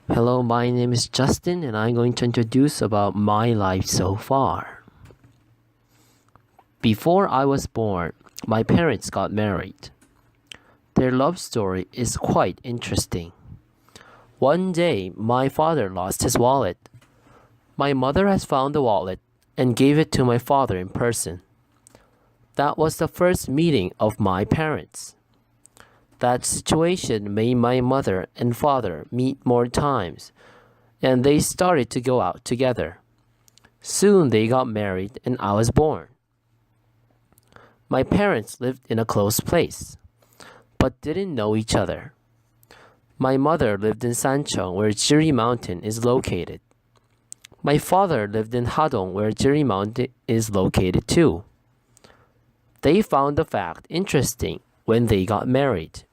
Hello, my name is Justin and I'm going to introduce about my life so far. Before I was born, my parents got married. Their love story is quite interesting. One day, my father lost his wallet. My mother has found the wallet and gave it to my father in person. That was the first meeting of my parents. That situation made my mother and father meet more times, and they started to go out together. Soon they got married and I was born. My parents lived in a close place, but didn't know each other. My mother lived in Sancheong, where Jiri Mountain is located. My father lived in Hadong, where Jiri Mountain is located too. They found the fact interesting when they got married.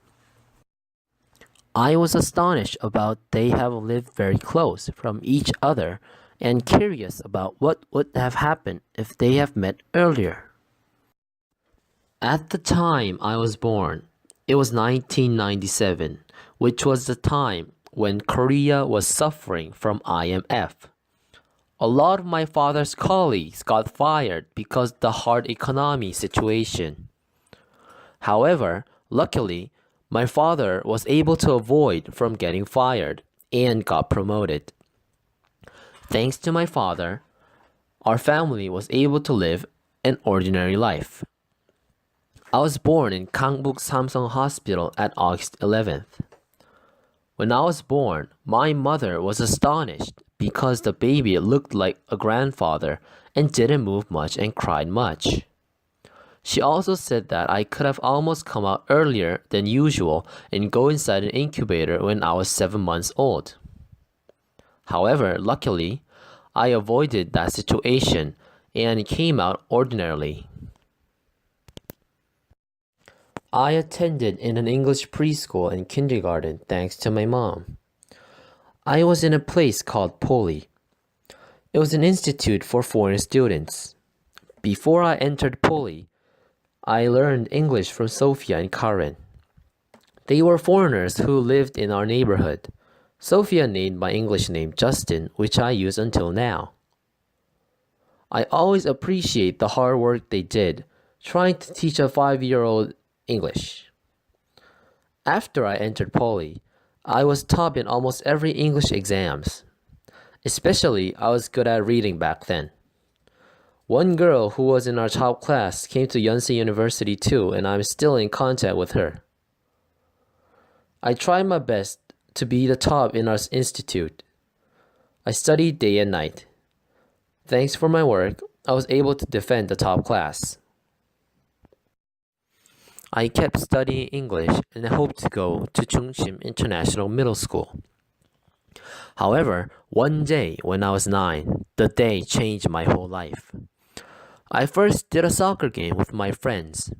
I was astonished about they have lived very close from each other and curious about what would have happened if they have met earlier. At the time I was born, it was 1997, which was the time when Korea was suffering from IMF. A lot of my father's colleagues got fired because of the hard economy situation. However, luckily, my father was able to avoid from getting fired and got promoted. Thanks to my father, our family was able to live an ordinary life. I was born in Gangbuk Samsung Hospital at August 11th. When I was born, my mother was astonished because the baby looked like a grandfather and didn't move much and cried much. She also said that I could have almost come out earlier than usual and go inside an incubator when I was 7 months old. However, luckily, I avoided that situation and came out ordinarily. I attended in an English preschool and kindergarten thanks to my mom. I was in a place called Poly. It was an institute for foreign students. Before I entered Poly, I learned English from Sophia and Karen. They were foreigners who lived in our neighborhood. Sophia named my English name Justin, which I use until now. I always appreciate the hard work they did trying to teach a 5-year-old English. After I entered Poly, I was top in almost every English exams. Especially, I was good at reading back then. One girl who was in our top class came to Yonsei University too, and I'm still in contact with her. I tried my best to be the top in our institute. I studied day and night. Thanks for my work, I was able to defend the top class. I kept studying English and I hoped to go to Chungchim International Middle School. However, one day when I was 9, the day changed my whole life. I first did a soccer game with my friends.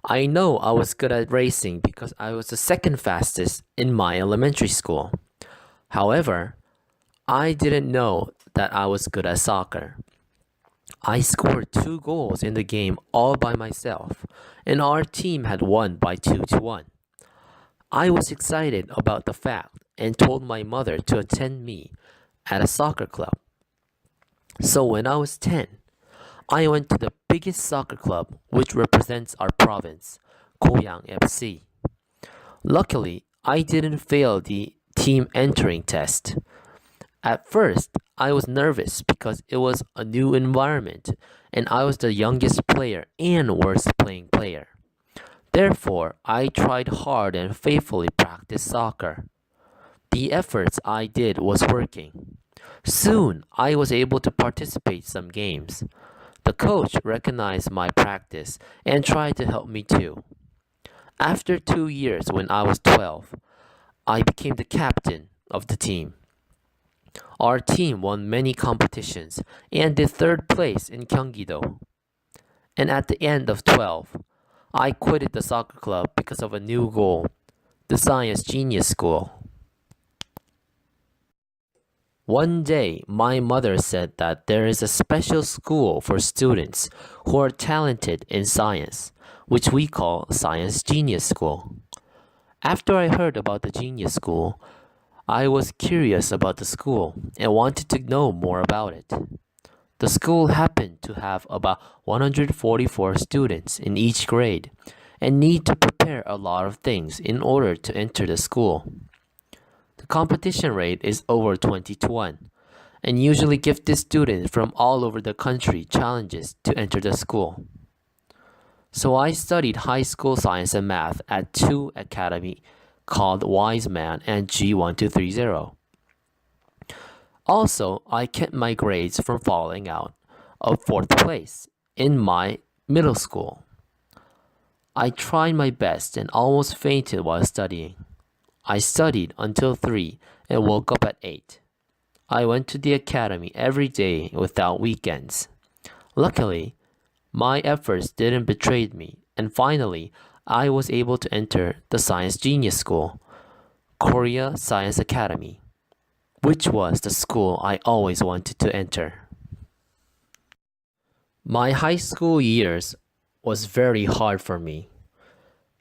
I know I was good at racing because I was the second fastest in my elementary school. However, I didn't know that I was good at soccer. I scored 2 goals in the game all by myself, and our team had won by 2-1. I was excited about the fact and told my mother to attend me at a soccer club. So when I was 10, I went to the biggest soccer club which represents our province, Goyang FC. Luckily, I didn't fail the team entering test. At first, I was nervous because it was a new environment and I was the youngest player and worst playing player. Therefore, I tried hard and faithfully practiced soccer. The efforts I did was working. Soon, I was able to participate some games. The coach recognized my practice and tried to help me too. After 2 years when I was 12, I became the captain of the team. Our team won many competitions and did 3rd place in Gyeonggi-do. And at the end of 12, I quitted the soccer club because of a new goal, the Science Genius School. One day, my mother said that there is a special school for students who are talented in science, which we call Science Genius School. After I heard about the Genius School, I was curious about the school and wanted to know more about it. The school happened to have about 144 students in each grade and need to prepare a lot of things in order to enter the school. The competition rate is over 20 to 1 and usually gifted students from all over the country challenges to enter the school. So I studied high school science and math at two academy called Wise Man and G1230. Also, I kept my grades from falling out of fourth place in my middle school. I tried my best and almost fainted while studying. I studied until 3 and woke up at 8. I went to the academy every day without weekends. Luckily, my efforts didn't betray me, and finally, I was able to enter the Science Genius School, Korea Science Academy, which was the school I always wanted to enter. My high school years was very hard for me.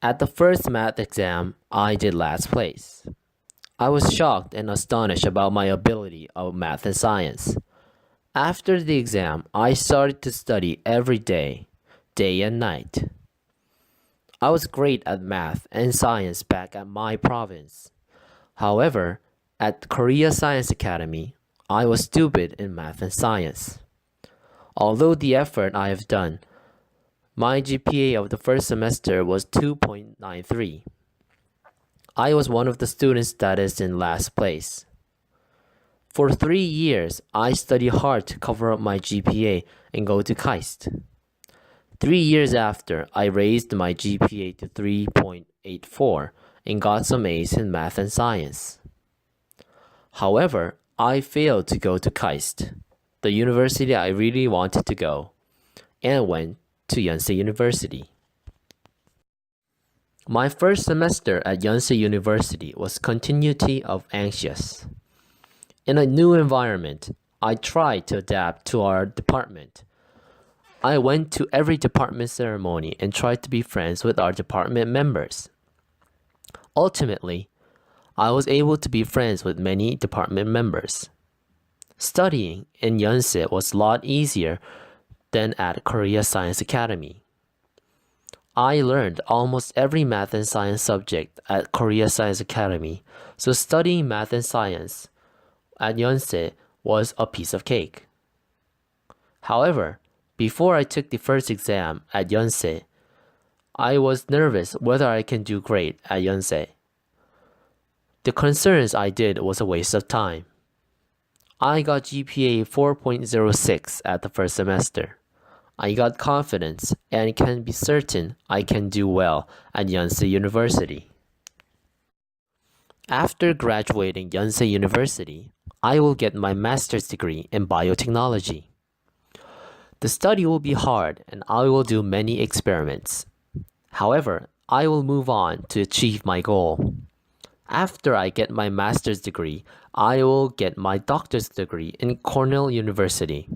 At the first math exam, I did last place. I was shocked and astonished about my ability of math and science. After the exam, I started to study every day, day and night. I was great at math and science back at my province. However, at Korea Science Academy, I was stupid in math and science. Although the effort I have done, my GPA of the first semester was 2.93. I was one of the students that is in last place. For 3 years, I studied hard to cover up my GPA and go to KAIST. 3 years after, I raised my GPA to 3.84 and got some A's in math and science. However, I failed to go to KAIST, the university I really wanted to go, and went to Yonsei University. My first semester at Yonsei University was continuity of anxious. In a new environment, I tried to adapt to our department. I went to every department ceremony and tried to be friends with our department members. Ultimately, I was able to be friends with many department members. Studying in Yonsei was a lot easier than at Korea Science Academy. I learned almost every math and science subject at Korea Science Academy, so studying math and science at Yonsei was a piece of cake. However, before I took the first exam at Yonsei, I was nervous whether I can do great at Yonsei. The concerns I did was a waste of time. I got GPA 4.06 at the first semester. I got confidence and can be certain I can do well at Yonsei University. After graduating Yonsei University, I will get my master's degree in biotechnology. The study will be hard and I will do many experiments. However, I will move on to achieve my goal. After I get my master's degree, I will get my doctor's degree in Cornell University.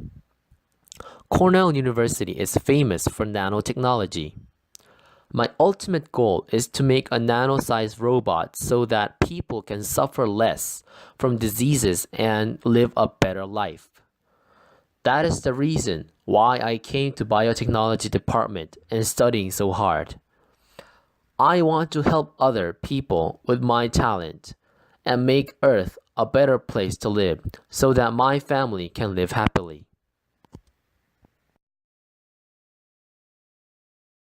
Cornell University is famous for nanotechnology. My ultimate goal is to make a nano-sized robot so that people can suffer less from diseases and live a better life. That is the reason why I came to biotechnology department and studying so hard. I want to help other people with my talent and make Earth a better place to live so that my family can live happily.